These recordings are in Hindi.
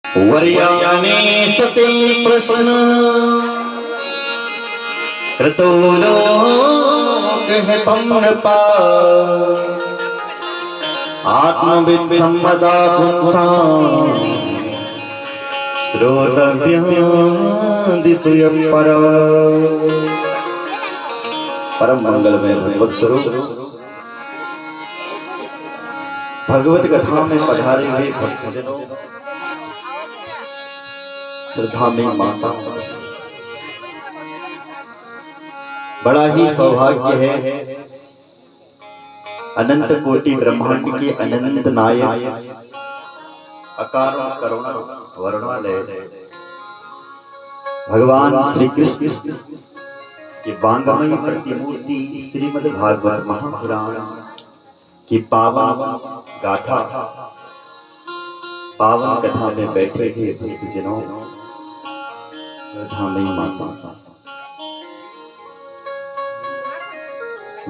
वर्याने सते प्रश्न कृतो लोकहितं नृपा आत्मविद् सम्मदा पुंसां श्रोतव्यं दिशु यः परः। परम मंगलमय भगवत स्वरूप भगवत कथा में पधारे हुए भक्तजनों, श्रद्धा में माता, बड़ा ही सौभाग्य है अनंत कोटि ब्रह्मांड के अनंत नायक अकार करुण वर्णालय भगवान श्री कृष्ण की वांगमयी प्रतिमूर्ति श्रीमद् भागवत महापुराण की पावन गाथा, पावन कथा में बैठे हुए भक्तजनों, श्रद्धामयी माता,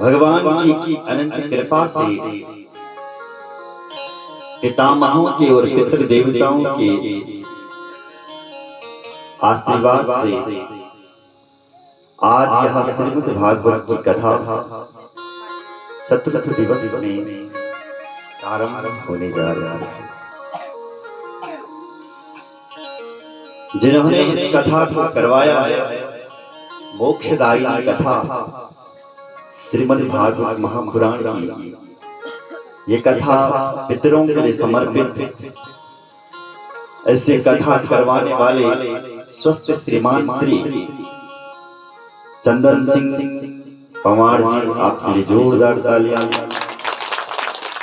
भगवान की अनंत कृपा से पितामहों के और पितृ देवताओं के आशीर्वाद से आज यह श्रीमद् भागवत की कथा चतुर्थ दिवस में प्रारंभ होने जा रहा है। जिन्होंने इस कथा को करवाया है, मोक्षदायी कथा श्रीमद् भागवत महापुराण की ये कथा पितरों के लिए समर्पित। ऐसे कथा करवाने वाले स्वस्थ श्रीमान श्री चंदन सिंह पवार जी, आपके लिए जोरदार तालियां।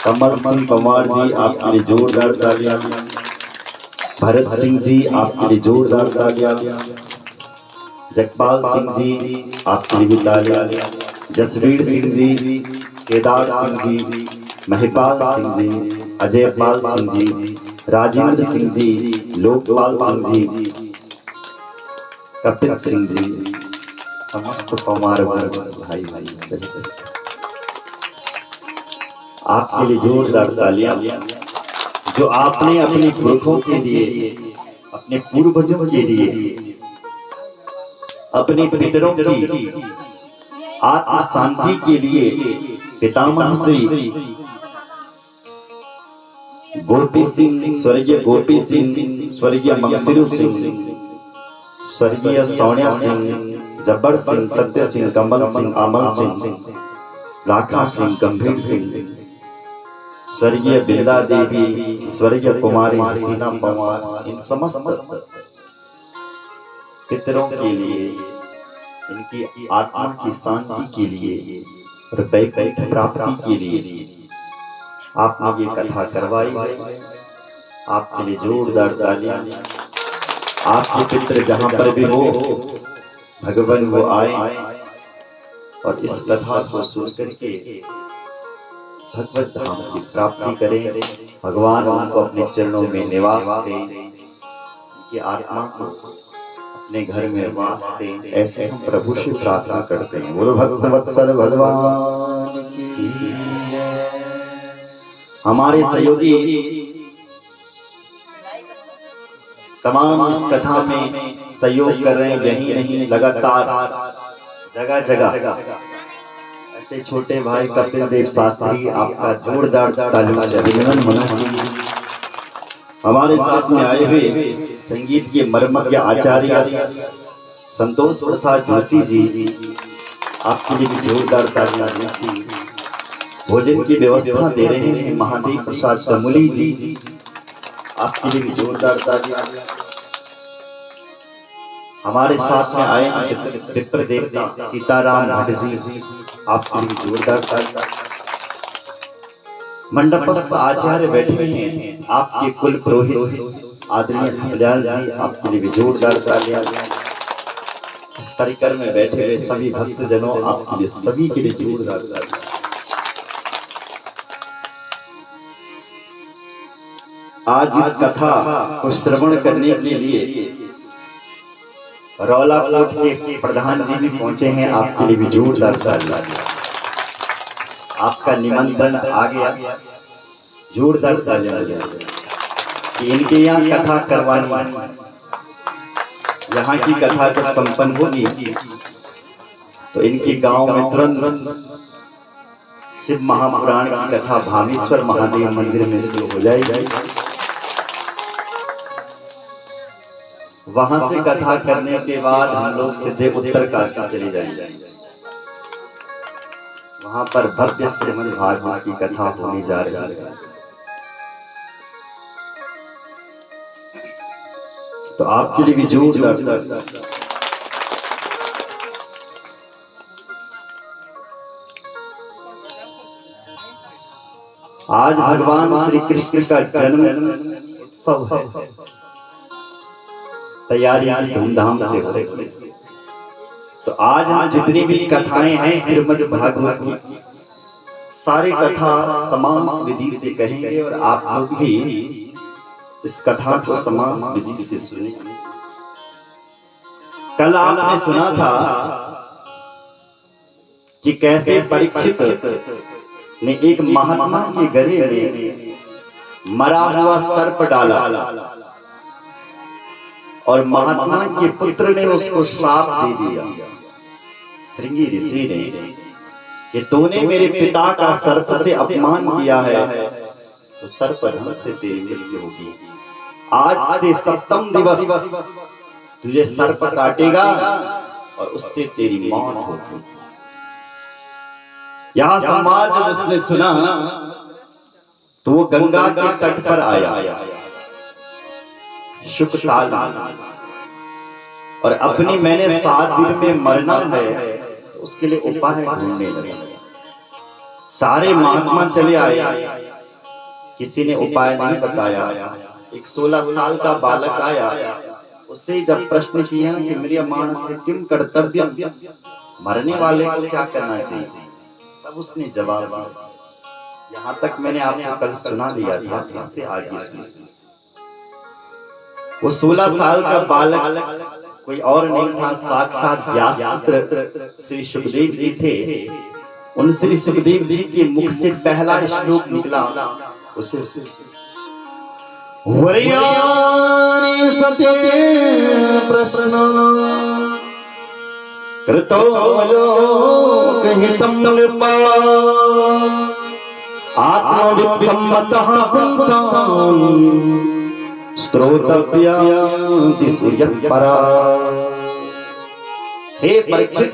कमल सिंह पवार जी, आपके लिए जोरदार तालियां। भरत सिंह जी, आपके लिए जोरदार तालियां। जगपाल सिंह जी, आपके लिए भी तालियां। जसवीर सिंह जी, केदार सिंह जी, महिपाल सिंह जी, अजयपाल सिंह जी, राजेंद्र सिंह जी, लोकपाल सिंह जी, कपिल सिंह जी, समस्त पवार भाई आपके लिए जोरदार तालियां। जो आपने अपने पुरखों के लिए, अपने पूर्वजों के लिए, अपने पितरों की आत्म शांति के लिए पितामह श्री गोपी सिंह, स्वर्गीय गोपी सिंह, स्वर्गीय मंगसिरू सिंह, स्वर्गीय सोनिया सिंह, जब्बर सिंह, सत्य सिंह, कमल सिंह, अमल सिंह, राखा सिंह, गंभीर सिंह, स्वर्गीय बिंदा देवी, स्वर्गीय कुमारी हसीना पवार, इन समस्त पितरों के लिए, इनकी आत्मा की शांति के लिए और वैकुंठ प्राप्ति के लिए आपने ये कथा करवाई है। आपके लिए जोरदार तालियां। आपके पितृ जहां पर भी हो, भगवान वो आए और इस कथा को सुनकर के भगवत धाम की प्राप्ति करें। भगवान उनको अपने चरणों में निवास दें, उनकी आत्मा को अपने घर में वास दें। ऐसे हम प्रभु से प्रार्थना करते हैं। बोलो भक्त वत्सल भगवान की। हमारे सहयोगी तमाम इस कथा में सहयोग कर रहे हैं, यही नहीं लगातार जगह जगह। ऐसे छोटे भाई कपिल देव शास्त्री, आपका जोरदार तालियों से अभिनंदन मनोज। हमारे साथ में आए हुए संगीत के मर्मज्ञ आचार्य संतोष प्रसाद जोशी जी, आपके लिए भी जोरदार तालियां। भोजन की व्यवस्था दे रहे हैं महादेव प्रसाद चमोली जी, आपके लिए भी जोरदार तालियां। हमारे साथ में आए पितर देवता सीताराम भट्ट जी, आपके लिए जोरदार तालियां। मंडपस्थ आचार्य बैठे हुए हैं, आपके कुल पुरोहित आदरणीय खपजाल जी, आपके लिए भी जोरदार तालियां। इस परिकर में बैठे हुए सभी भक्तजनों, आपके लिए सभी के लिए जोरदार तालियां। आज इस कथा को श्रवण करने के लिए रौलाकोट के प्रधान जी भी पहुंचे हैं, आपके लिए भी जोरदार तालियां। आपका निमंत्रण आ गया, जोरदार तालियां। कि इनके यहाँ कथा करवानी, यहाँ की कथा जब संपन्न होगी तो इनके गांव में तुरंत शिव महापुराण की कथा भामेश्वर महादेव मंदिर में शुरू हो जाएगी। वहां से कथा करने के बाद हम लोग सीधे उत्तरकाशी चले जाएंगे। वहां पर भव्य श्रीमद् भागवत की कथा होने जा रही है। तो आपके लिए भी जोरदार आज भगवान श्री कृष्ण का जन्म उत्सव है। तैयारियां धूमधाम से हो रही। तो आज हम जितनी भी कथाएं हैं श्रीमद् भागवत की, सारी कथा समान विधि से कहेंगे और आप लोग भी इस कथा को समान विधि से सुनेंगे। कल आपने सुना था कि कैसे परीक्षित ने एक महात्मा के गले में मरा हुआ सर्प डाला और महात्मा के पुत्र ने उसको श्राप दे दिया। श्रृंगी ऋषि ने कि तूने मेरे पिता का सर्प से अपमान किया है तो सर्प धन से तेरी मृत्यु होगी। आज से सप्तम दिवस तुझे सर्प काटेगा और उससे तेरी मौत होगी। यह समाज जब उसने सुना तो वो गंगा के तट पर आया शुक काल और अपनी मैंने 7 दिन में मरना है तो उसके लिए उपाय ढूंढने लगे। सारे महात्मा चले आए, किसी ने उपाय नहीं बताया। एक 16 साल का बालक आया, उससे जब प्रश्न किया कि मेरे मानस किम कर्तव्य, मरने वाले को क्या करना चाहिए, तब उसने जवाब दिया। यहाँ तक मैंने आपको कल सुना दिया था, इससे आगे सुनिए। वो 16 साल का बालक कोई और नहीं था, साक्षात व्यासपुत्र श्री सुखदेव जी थे। उन श्री सुखदेव जी के मुख से पहला श्लोक निकला, उसे वरियानि सते प्रश्न कृतो लोकहितं नृपा आत्मवित्सम्मतः पुंसां श्रोतव्याति सूर्यः परा। हे परीक्षित,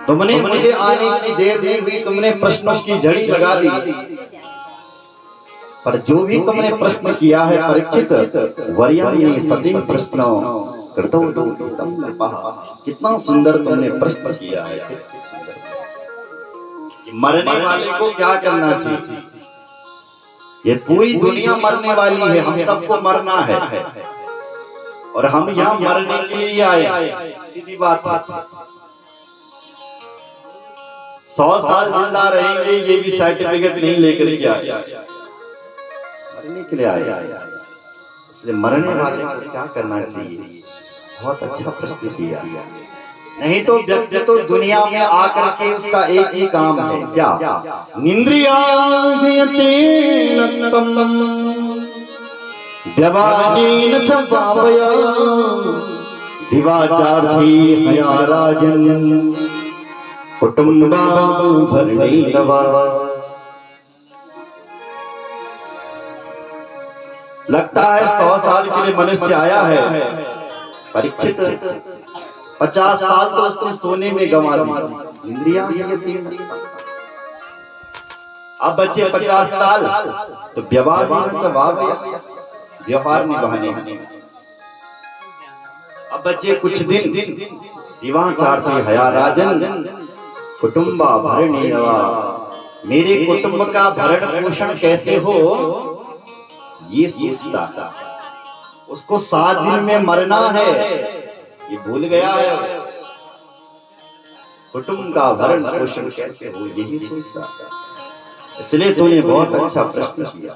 तुमने मुझे आने की देर दी हुई, तुमने प्रश्नों की झड़ी लगा दी, पर जो भी तुमने प्रश्न किया है परीक्षित, वरियानि सते प्रश्न कृतो लोकहितं नृपा, कितना सुंदर तुमने प्रश्न किया है। मरने वाले को क्या करना चाहिए? ये पूरी दुनिया मरने वाली है, हम सबको मरना है और हम यहाँ मरने के लिए आए। सीधी बात है, 100 साल जिंदा रहेंगे ये भी सर्टिफिकेट नहीं लेकर के आए, मरने के लिए आए। इसलिए मरने वाले को क्या करना चाहिए? बहुत अच्छा प्रश्न किया। नहीं तो व्यक्ति तो दुनिया में आकर के उसका एक ही काम है, क्या? निंद्रियायते नक्तम व्यवाहेन च पापया दिवाचार्थी हया राजन कुटुंबा भरणीनवा। लगता है 100 साल के लिए मनुष्य आया है, परीक्षित 50 साल तो उसने सोने में गंवा दी। इंद्रियां अब बच्चे 50 साल तो व्यवहार निभाने। अब बच्चे कुछ दिन विवाह चाहते हया राजन कुटुंबा भरणीनवा, मेरे कुटुंब का भरण पोषण कैसे हो ये सोचता था। उसको 7 दिन में मरना है ये भूल गया है, कुटुंब का भरण पोषण कैसे हो यही सोचता है। इसलिए तूने बहुत अच्छा प्रश्न किया।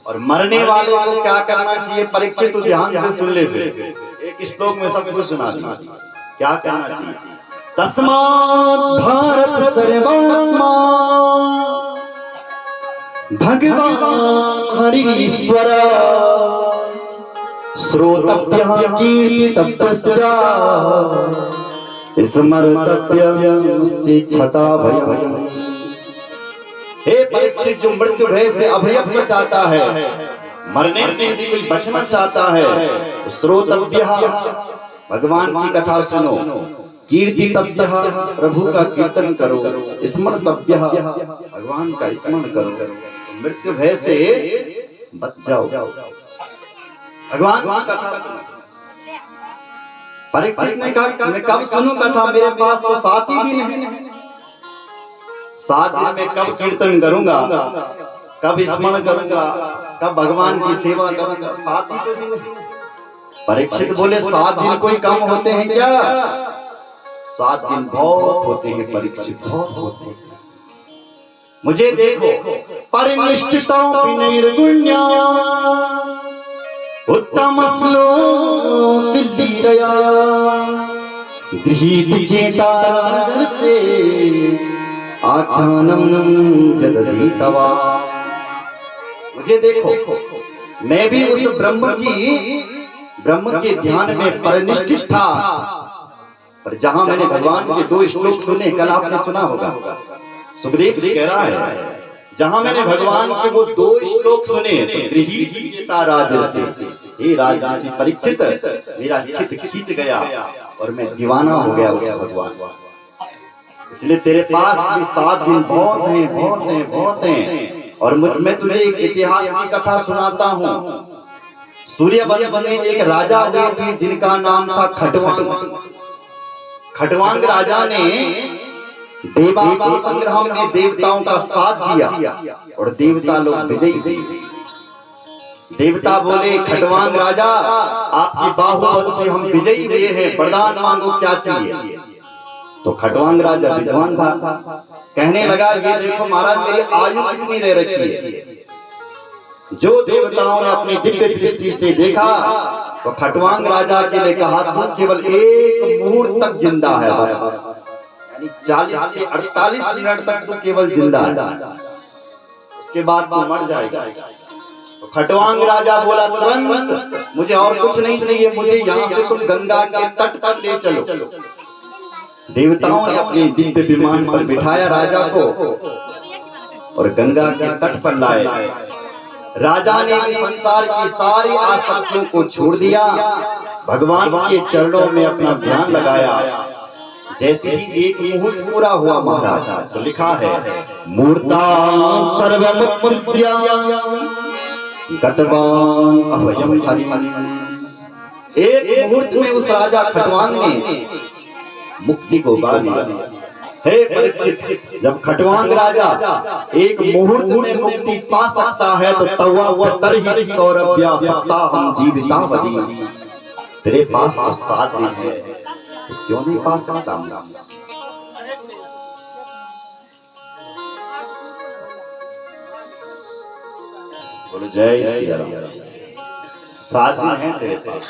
और मरने वाले को क्या करना चाहिए परीक्षित, तो ध्यान से सुन ले। एक श्लोक में सब कुछ सुना दिया क्या करना चाहिए। तस्मात् भारत सर्वात्मा भगवान हरीश्वर श्रोतव्यः कीर्तितव्यश्च स्मर्तव्यश्चिच्छता भयम्। हे परीक्षित, जो मृत्यु भय से अभयत्व चाहता है, मरने से यदि कोई बचना चाहता है तो श्रोतव्यः, भगवान की कथा सुनो, कीर्तितव्यः, प्रभु का कीर्तन करो, स्मर्तव्यः, भगवान का स्मरण करो, मृत्यु भय से बच जाओ। भगवान की कथा सुनो। परीक्षित ने कहा मैं कब सुनूं कथा, मेरे पास तो 7 ही दिन है, 7 दिन में कब कीर्तन करूंगा, कब स्मरण करूंगा, कब भगवान की सेवा करूंगा, 7 ही तो दिन है। परीक्षित बोले 7 दिन कोई कम होते हैं क्या? 7 दिन बहुत होते हैं परीक्षित, बहुत होते हैं। मुझे देखो, परिनिष्ठितों विनिर्गुण्या उत्तम श्लोक लीलया गृहीत चेता से आख्यानम जदति तवा। मुझे देखो, मैं भी उस ब्रह्म के ध्यान में परिनिष्ठित था, पर जहां मैंने भगवान के 2 श्लोक सुने, कल आपने सुना होगा, सुखदेव जी कह रहा है, जहां मैंने भगवान के वो 2 श्लोक सुने तो गृहीत चेता राजर्षि, हे राजर्षि परीक्षित, मेरा चित्त खींच गया और मैं दीवाना हो गया उस भगवान। इसलिए तेरे पास भी 7 दिन बहुत हैं, बहुत हैं, बहुत हैं। और मैं तुझे एक इतिहास की कथा सुनाता हूँ। सूर्यवंश में एक राजा हुए थे जिनका नाम था खटवांग। खटवांग राजा ने देवासुर संग्राम में देवताओं का साथ दिया और देवता लोग विजयी हुए। देवता बोले, खटवांग राजा, आपकी बाहुबल से हम विजयी हुए हैं, वरदान मांगो, क्या चाहिए? तो खटवांग राजा विद्वान था, कहने लगा, ये देखो महाराज, मेरी आयु कितनी रह रखी है। जो देवताओं ने अपनी दिव्य दृष्टि से देखा तो खटवांग राजा के लिए कहा, तू केवल 1 मुहूर्त तक जिंदा है, बस 40 से 48 मिनट तक तो केवल जिंदा है, उसके बाद तो मर जाएगा। तो खटवांग राजा बोला, तुरंत, मुझे और कुछ नहीं चाहिए, मुझे यहाँ से तुम गंगा के तट पर ले चलो। देवताओं ने अपने दिव्य विमान पर बिठाया राजा को और गंगा के तट पर लाए। राजा ने भी संसार की सारी आसक्तियों को छोड़ दिया, भगवान के चरणों में अपना ध्यान लगाया। जैसे ही 1 मुहूर्त पूरा हुआ महाराज, तो लिखा है, मूर्ता सर्वमुत्सृज्य गतवान अभयम हरि। 1 मुहूर्त में उस राजा खटवांग ने मुक्ति को पा लिया। हे परीक्षित, जब खटवांग राजा 1 मुहूर्त में मुक्ति पा सकता है तो तवा तरहि कौरव्या सप्ताहं जीवितावधि। तेरे पास तो 7 दिन है, क्यों नहीं पा सकता? बोलो जय श्री राम। 7 दिन है तेरे पास।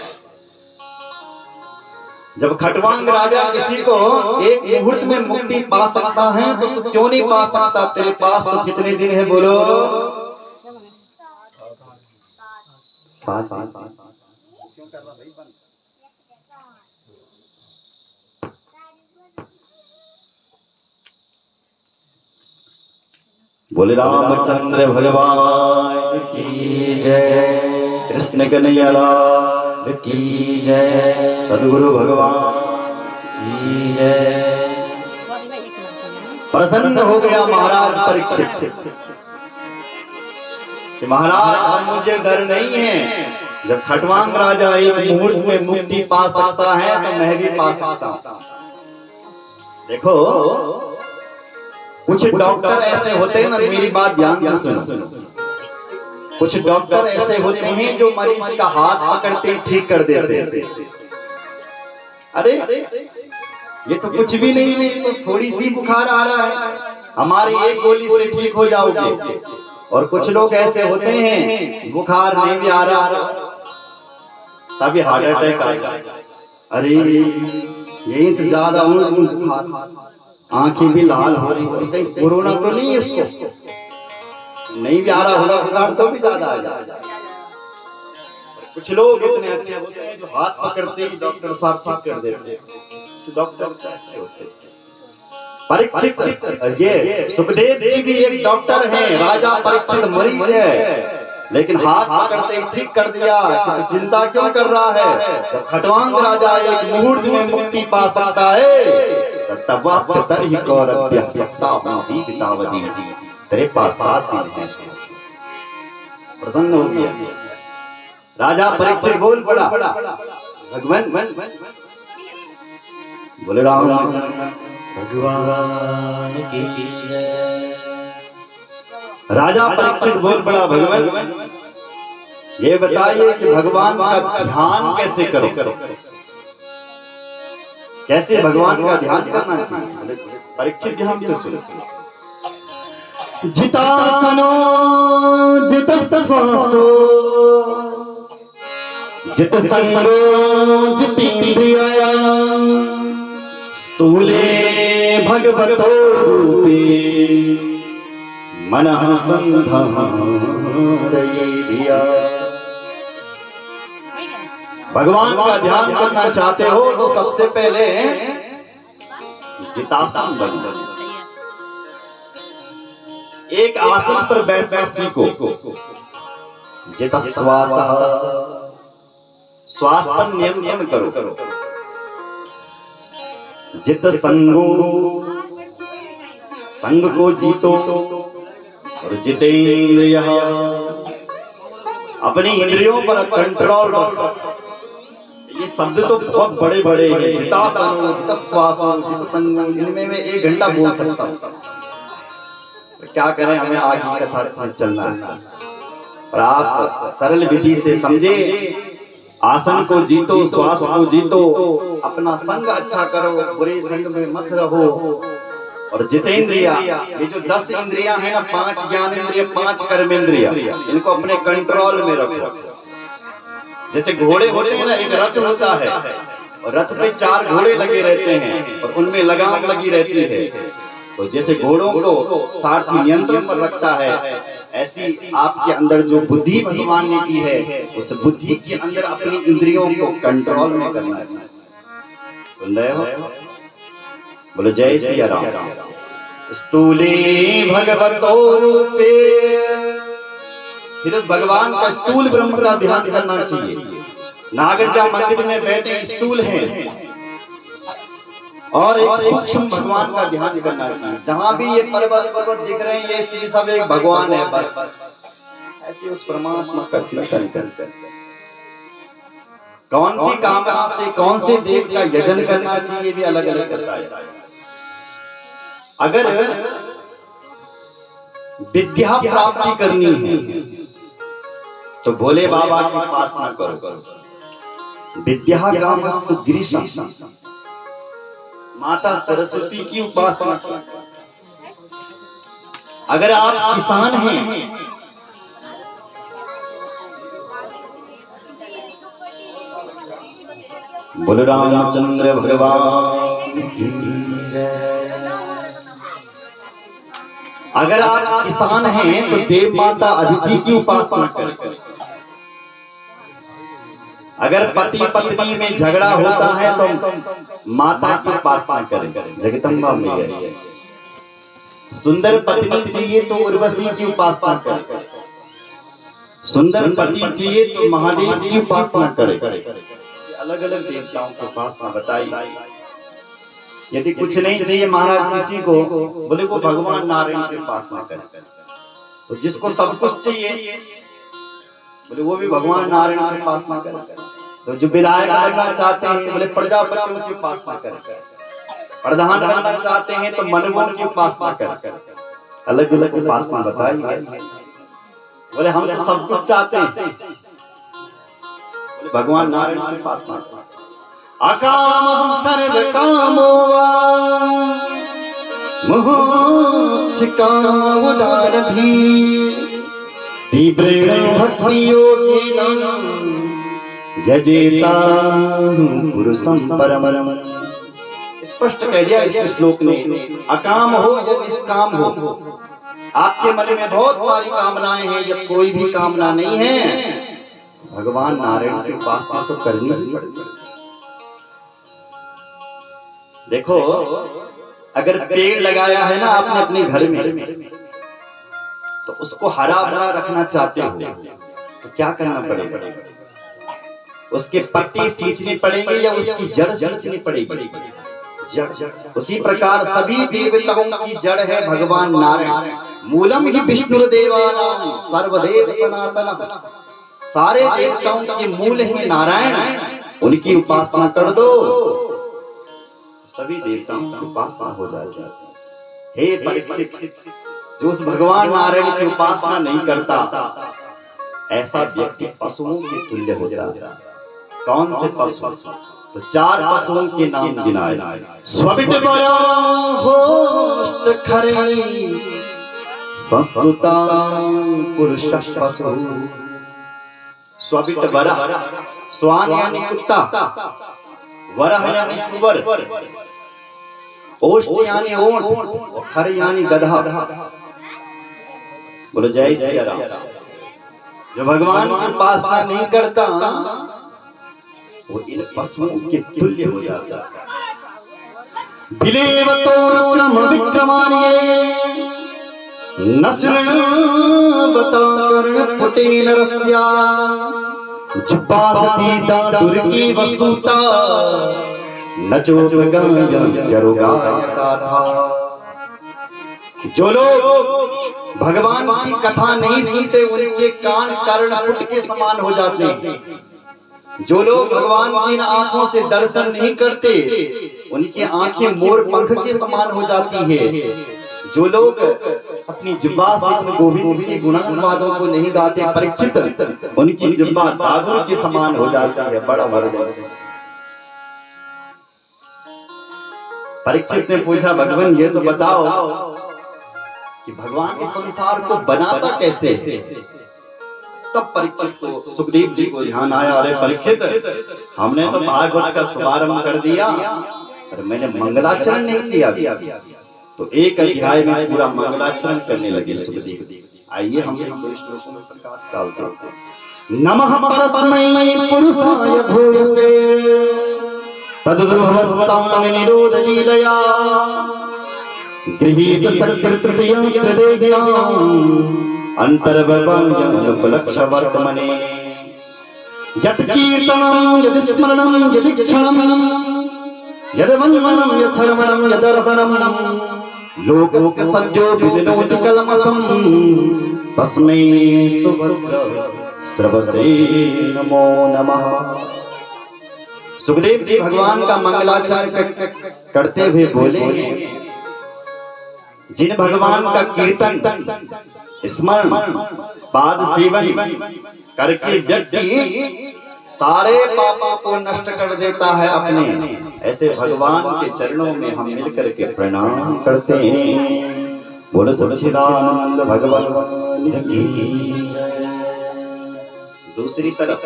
जब खटवांग राजा किसी को 1 मुहूर्त में मुक्ति पा सकता है तो तू क्यों नहीं पा सकता? तेरे पास तो कितने दिन है? बोलो 7। बोले रामचंद्र भगवान की जय, कृष्ण कन्हैया लाल की जय, सद्गुरु भगवान की जय। प्रसन्न हो गया महाराज परीक्षित कि महाराज अब मुझे डर नहीं है। जब खटवांग राजा 1 मुहूर्त में मुक्ति पा सकता है तो मैं भी पा सकता हूं। देखो कुछ डॉक्टर ऐसे होते हैं ना, मेरी बात ध्यान से सुनो। कुछ डॉक्टर ऐसे होते हैं जो मरीज का हाथ पकड़ते ठीक कर देते हैं। अरे ये तो कुछ भी नहीं है, तो थोड़ी सी बुखार आ रहा है, हमारी 1 गोली से ठीक हो जाओगे। और कुछ लोग ऐसे होते हैं बुखार नहीं भी आ रहा तभी हार्ट अटैक आ जाएगा। अरे यही तो ज्यादा बुखार, आंखें भी लाल हो रही, कहीं कोरोना तो नहीं है इसको। नहीं भी आ रहा होगा बुखार तो भी ज्यादा आ जाएगा। कुछ लोग इतने अच्छे होते हैं जो हाथ पकड़ते ही डॉक्टर साहब ठीक कर देते हैं। डॉक्टर अच्छे होते हैं। परीक्षित ये सुखदेव जी भी एक डॉक्टर हैं, राजा परीक्षित मरीज है लेकिन हाथ पकड़ते ही ठीक कर दिया। तो चिंता क्यों कर रहा है? जब खटवांग राजा एक मुहूर्त में मुक्ति पा सकता है तब वाप्यतर ही कौरव्य सत्ता हूं जीवितावधि, तेरे पास 7 दिन है। प्रसन्न हो गया राजा परीक्षित, बोल पड़ा भगवान बोले राम भगवान की जय। राजा परीक्षित बोल पड़ा भगवान ये बताइए कि भगवान का ध्यान कैसे करो, कैसे भगवान का ध्यान करना चाहिए? परीक्षित ध्यान से सुनो। जितासनो जित श्वासो जित संगो जितेन्द्रिया स्थूले भगवतो रूपे मनः संधारयेद्या। भगवान का ध्यान करना चाहते हो तो सबसे पहले जितासन बनो, एक आसन पर बैठना सीखो। जित श्वास, श्वास पर नियंत्रण करो। जित संगो, संग को जीतो। और जितेंद्रिय, अपनी इंद्रियों पर कंट्रोल करो। ये शब्द तो बहुत बड़े बड़े हैं। जितासनो जित श्वासो जित संगो, इनमें मैं 1 घंटा बोल सकता हूँ। तो क्या करें, हमें आगे कथा चलना है। और आप सरल विधि से समझे, आसन को जीतो, श्वास को जीतो, अपना संग अच्छा करो, बुरे संग में मत रहो। और जितेंद्रिया, ये जो 10 इंद्रियां हैं ना, 5 ज्ञान इंद्रिय, 5 कर्म इंद्रिया, इनको अपने कंट्रोल में रखो। जैसे घोड़े होते हैं ना, एक रथ होता है और रथ पे 4 घोड़े लगे रहते हैं और उनमें लगाम लगी रहती है। तो जैसे घोड़ों को सारथी नियंत्रण पर रखता है, ऐसी आपके अंदर जो बुद्धि भगवान ने की है, उस बुद्धि के अंदर अपनी इंद्रियों को कंट्रोल में करना है। सुन रहे हो? बोलो जय श्री राम। स्थूले भगवतो रूपे, फिर उस भगवान का स्थूल ब्रह्म का ध्यान करना चाहिए। नागरजा मंदिर में बैठे स्थूल हैं और एक सूक्ष्म भगवान का ध्यान करना चाहिए। जहां भी ये पर्वत दिख रहे हैं, ये सब एक भगवान है बस। ऐसे उस परमात्मा का चिंतन करते हैं। कौन सी कामना से कौन से देव का यजन करना चाहिए भी अलग अलग करता है। अगर विद्या प्राप्ति करनी है तो भोले बाबा की उपासना करो। विद्या का वस्तु गिरीश, माता सरस्वती की उपासना करो। अगर आप किसान हैं बोलो रामचंद्र भगवान की जय। अगर आप किसान हैं तो देव माता अदिति की उपासना करें। अगर पति पत्नी में झगड़ा होता है तो माता की उपासना करें, जगदम्बा मैया। सुंदर पत्नी चाहिए तो उर्वशी की उपासना करें। सुंदर पति चाहिए तो महादेव की उपासना करें। अलग अलग देवताओं की उपासना बताई। यदि कुछ नहीं चाहिए महाराज किसी को, बोले वो भगवान नारायण की उपासना करें। तो जिसको सब कुछ चाहिए, बोले वो भी भगवान नारायण की उपासना करें। तो जो विधायक बनना चाहते हैं, बोले प्रजापतियों की उपासना करें। प्रधान बनना चाहते हैं तो मनमों की उपासना करें। अलग अलग उपासना बताई है। बोले हम तो सब कुछ चाहते हैं, भगवान नारायण की उपासना करें। अकामं सर्व कामो वा मोक्ष काम उदारधी तीव्रेण भक्ति योगेन यजेता पुरुषं परमं। स्पष्ट कह दिया इस श्लोक ने, अकाम हो या निष्काम हो, आपके मन में बहुत सारी कामनाएं हैं, जब कोई भी कामना नहीं है, भगवान नारायण की उपासना तो करनी ही पड़ती है। देखो, अगर पेड़ लगाया है ना आपने अपने घर में, तो उसको हरा भरा रखना चाहते हो तो क्या करना पड़ेगा? उसके पत्ते सींचने पड़ेंगे या उसकी जड़ सींचनी पड़ेगी? जड़। उसी प्रकार सभी देवताओं की जड़ है भगवान नारायण। मूलम ही विष्णुदेवानां सर्वदेव सनातनम। सारे देवताओं के मूल है नारायण, उनकी उपासना कर दो, सभी देवताओं की उपासना हो जाएगी। हे परीक्षित, जो उस भगवान नारायण की उपासना नहीं करता, ऐसा व्यक्ति पशुओं के तुल्य हो जाता। कौन से पशु? तो 4 पशुओं के नाम गिनाए। स्वबिट होष्ट खरे संस्तुता पुरुष पशु। स्वबिट वरा, स्वान यानी कुत्ता, वरह यानी सुअर, ओष्ट यानी ऊंट, खर यानी गधा। बोलो जय श्री राम। जो भगवान की उपासना नहीं करता, वो इन पशुओं के तुल्य हो जाता है। बिलेवतोरुक्रम विक्रमार्ये नस्न बताकर्ण पुटेन रस्या जुपासती दादुर्गी वसुता जो लोग भगवान की कथा नहीं सुनते, उनके कान कर्णपुट के समान हो जाते हैं। जो लोग भगवान की इन आंखों से दर्शन नहीं करते, उनकी आंखें मोर पंख के समान हो जाती है। जो लोग अपनी जुब्बा से गोविंद के गुणानुवादों को नहीं गाते परीक्षित, उनकी जुब्बा दागों के समान हो जाती है। बड़ा वर्ग। परीक्षित ने पूछा, भगवान ये तो बताओ कि भगवान इस संसार को बनाता कैसे है? तब परीक्षित को सुखदेव जी को ध्यान आया, अरे परीक्षित, हमने तो भागवत का शुभारंभ कर दिया, पर मैंने मंगलाचरण नहीं किया। तो एक अध्याय में पूरा मंगलाचरण करने लगे सुखदेव। आइए हम दो श्लोकों में प्रकाश डालते हैं। नमः परस्मै पुरुषाय भूयसे तदुर्भवस्तान निरोध लीलया गृहीत सत्कृतया त्रिदेव्या अंतर्भवपलक्ष वर्तमने यत् कीर्तनं यदि स्मरणं यदि क्षणं यद् वन्दनं यत् श्रवणं यदर्पणं लोकस्य सज्जो विदिनोति कलमसं तस्मै सुभद्र श्रवसे नमो नमः। सुखदेव जी भगवान का मंगलाचरण करते हुए बोले, जिन भगवान का कीर्तन स्मरण पाद सेवन करके व्यक्ति सारे पापों को नष्ट कर देता है अपने, ऐसे भगवान के चरणों में हम मिलकर के प्रणाम करते हैं। बोलो सच्चिदानंद भगवान की जय। दूसरी तरफ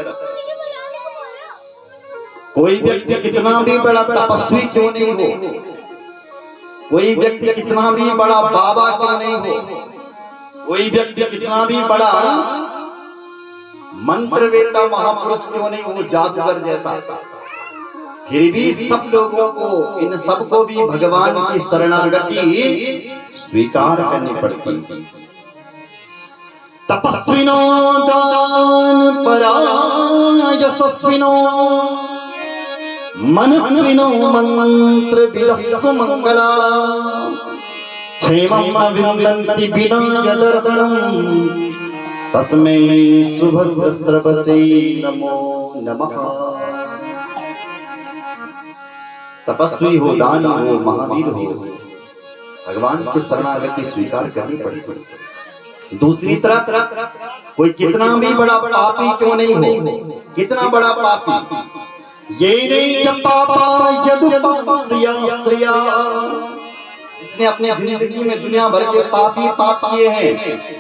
कोई व्यक्ति कितना भी बड़ा तपस्वी क्यों नहीं हो, कोई व्यक्ति कितना भी बड़ा बाबा क्यों नहीं हो, कोई व्यक्ति कितना भी बड़ा मंत्रवेता महापुरुष क्यों नहीं हो, जादूगर जैसा, फिर भी सब लोगों को, इन सबको भी भगवान की शरणागति स्वीकार करनी पड़ती। तपस्विनो दान पराय यशस्विनो मनस्विनो मंत्र विदस्सु मंगला क्षेमं विन्दन्ति विना यदर्पणं तस्मै सुभद्र श्रवसे नमो नमः। तपस्वी हो, दानी हो, महावीर हो, भगवान की शरणागति स्वीकार करनी पड़ेगी। दूसरी तरफ कोई कितना भी बड़ा पापी क्यों नहीं हो, कितना बड़ा पापी, ये नहीं पापा यदुपाश्रया, जिसने अपने जिंदगी में दुनिया भर के पापी पाप किए हैं,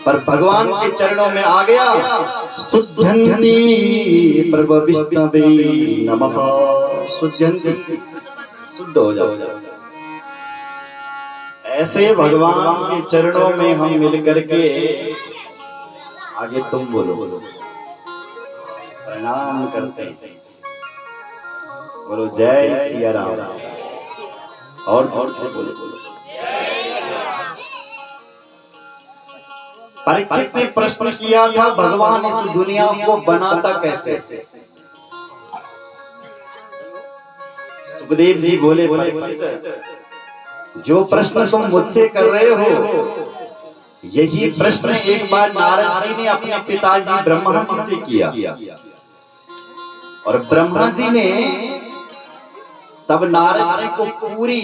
पर भगवान के चरणों में आ गया, शुद्धंति प्रभु विष्णवे नमः। शुद्धंति, शुद्ध हो जाओ। ऐसे भगवान के चरणों में हम मिलकर के आगे तुम बोलो प्रणाम करते हैं। बोलो जय सिया राम। और से बोलो परीक्षित ने प्रश्न किया था भगवान इस दुनिया को बनाता कैसे। सुखदेव जी बोले जो प्रश्न तुम मुझसे कर रहे हो यही प्रश्न एक बार नारद जी ने अपने पिताजी ब्रह्मा जी से किया और ब्रह्मा जी ने तब नारद जी को पूरी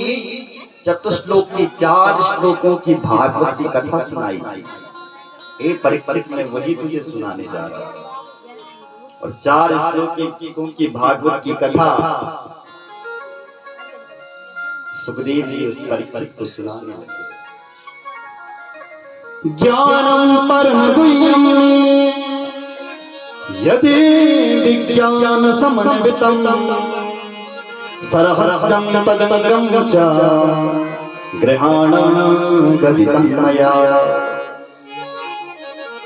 चतुश्लोक की 4 श्लोकों की भागवत की कथा सुनाई। ये परीक्षित में वही तुझे सुनाने जा रहा है और 4 श्लोकों की भागवत की कथा सुखदेव जी उस परीक्षित को सुनाने। ज्ञानम परम गुह्यम यदि विज्ञान समन्वितम सरहस्यं तदंगम च ग्रहाणं गदितं मया।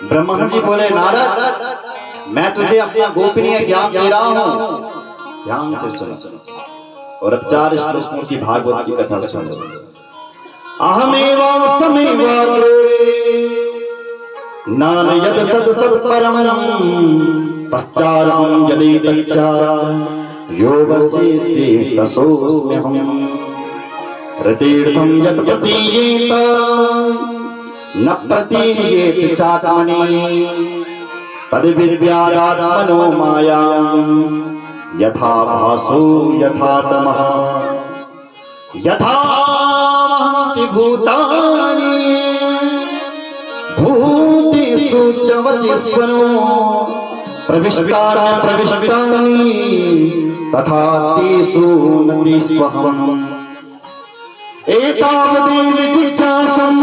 ब्रह्मा जी बोले नारद मैं तुझे अपना गोपनीय ज्ञान दे रहा हूं, ध्यान से सुन और 4 श्लोकों की भागवत की कथा सुन। अहमेवास्मैवाग्रे नानयद सद सद परम पश्चारहं यदि तच्चा योगसे तसोऽस्म्यहं रतीर्थं यत् प्रतीयेत न प्रतीयेत चात्मनि तद्विद्यादात्मनो मायां यथा भासो यथा तमः यथा महन्ति भूतानि भूतेषु च वचीस्वरो प्रविष्टानि तथा तेषु नतीष्वहम् एतावदेव जिज्ञासं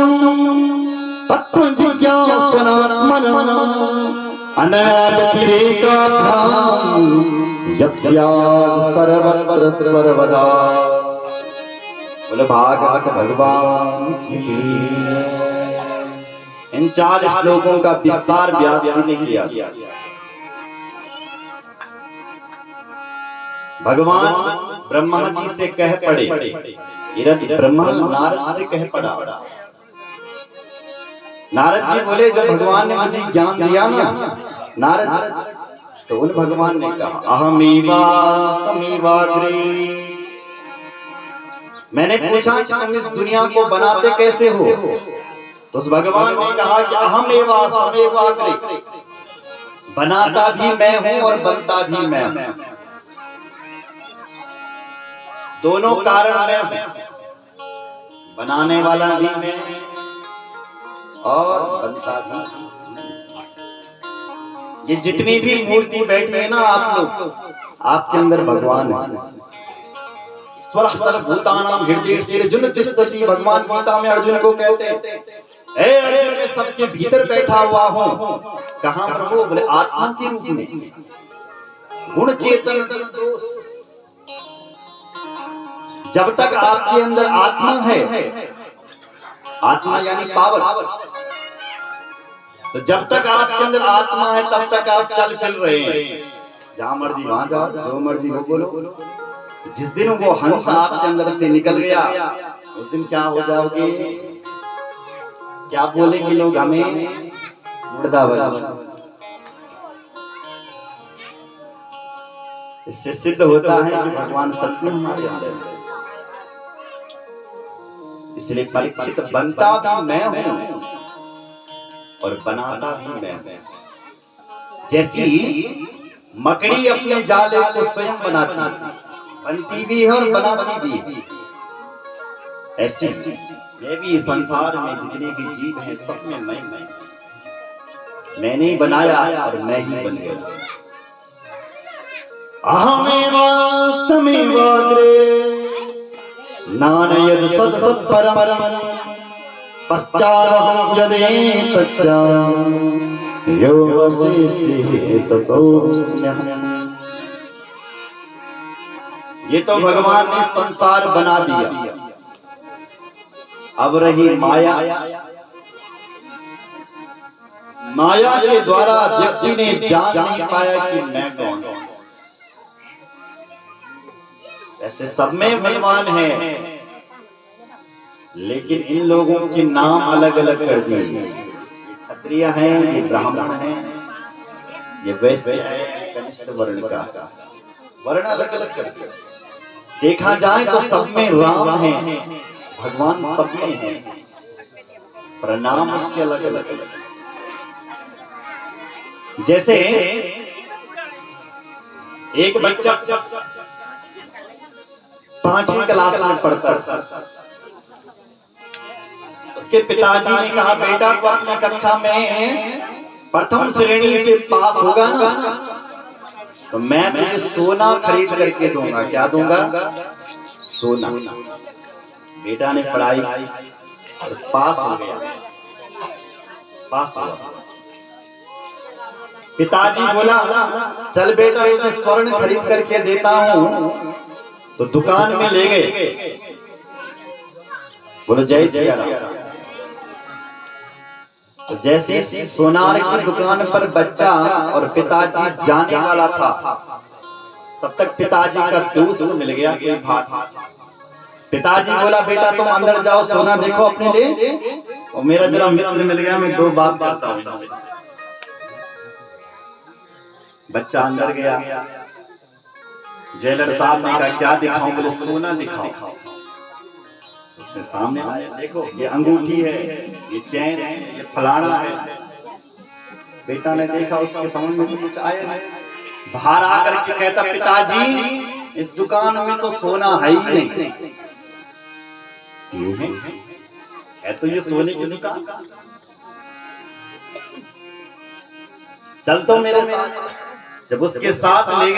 तत्त्वजिज्ञास्वनात्मनः अनव्यतिरेकाभ्यां यत्स्यात् सर्वत्र सर्वदा। बोले भागवत भगवान की। इन 4 श्लोकों का विस्तार व्यास जी ने किया। भगवान ब्रह्मा जी से कह पड़े, ब्रह्मा नारद से कह पड़ा। नारद जी बोले जब भगवान ने मुझे ज्ञान दिया ना नारद, तो उन भगवान ने कहा अहमेवास्मैवाग्रे। मैंने पूछा कि तुम इस दुनिया को बनाते कैसे हो, तो उस भगवान ने कहा कि अहमेवास्मैवाग्रे, बनाता भी मैं हूं और बनता भी मैं हूं। दोनों कारण मैं हूं, बनाने वाला भी मैं और बनता भी। ये जितनी भी मूर्ति बैठी है ना आप लोग, आपके अंदर भगवान है। स्वरः सर्वभूतानां हृदयेर्जुन तिष्ठति। भगवान गीता में अर्जुन को कहते हैं ए अर्जुन मैं सबके भीतर बैठा हुआ हूं। कहां प्रभु? बोले आत्मा के रूप में, गुण चेतन दोष। जब तक आपके अंदर आत्मा है, आत्मा यानी पावर, तो जब तक आपके अंदर आत्मा है तब तक आप चल फिर रहे हैं, जहां मर्जी वहां जाओ, जो मर्जी हो बोलो। जिस दिन वो हंस आपके अंदर से निकल गया उस दिन क्या हो जाओगे? क्या बोलेंगे लोग हमें? मुर्दाबाद। इससे सिद्ध होता है कि भगवान सच में हमारे अंदर है। इसलिए परीक्षित बनता भी मैं हूं और बनाता भी मैं हूं। जैसी मकड़ी अपने जाले को स्वयं बनाती, बनती भी है और बनाती भी है, ऐसी मैं भी संसार में जितने भी जीव हैं सब में मैंने ही बनाया और मैं ही बन गया। अहमेवास्मैवाग्रे नानयद सद सत् परम पश्चादहं यदेतच्च योगसे ततोऽस्म्यहम्। ये तो भगवान ने संसार बना दिया, अब रही माया, माया के द्वारा व्यक्ति ने जान नहीं पाया कि मैं कौन हूं। ऐसे सब में भगवान है, लेकिन इन लोगों के नाम अलग अलग कर दिए। ये क्षत्रिय हैं, ये ब्राह्मण हैं, ये वैश्य है, कनिष्ठ वर्ण का वर्ण अलग अलग कर दिया। देखा जाए तो सब में राम है, भगवान सब में है, प्रणाम उसके अलग अलग। जैसे एक बच्चा 5वीं क्लास में पढ़ता था, उसके पिताजी ने कहा बेटा तो अपनी कक्षा में प्रथम श्रेणी से पास होगा ना, तो मैं तुझे सोना खरीद करके दूंगा। क्या दूंगा? सोना। बेटा ने पढ़ाई और पास हो गया, पास हुआ। पिताजी बोला चल बेटा तुझे स्वर्ण खरीद करके देता हूं। तो दुकान में ले गए, बोलो जय श्री राम। तो जैसे सोनार की दुकान पर बच्चा और पिताजी जाने वाला था, तब तक पिताजी का दोस्त मिल गया कोई भाग। पिताजी बोला बेटा तुम अंदर जाओ, सोना देखो अपने लिए, और मेरा जरा मित्र मिल गया, मैं 2 बात करता हूं। बच्चा अंदर गया, जेलर साहब ने कहा क्या दिखाऊं? बोले सोना दिखाओ। उसने सामने देखो, ये अंगूठी है, ये चैन है, ये फलाना है। बेटा ने देखा, उसके समझ में कुछ आया नहीं। बाहर आकर के कहता पिताजी इस दुकान में तो सोना है ही नहीं। है तो ये सोने की दुकान, चल तो मेरे साथ। जब उसके साथ ले गए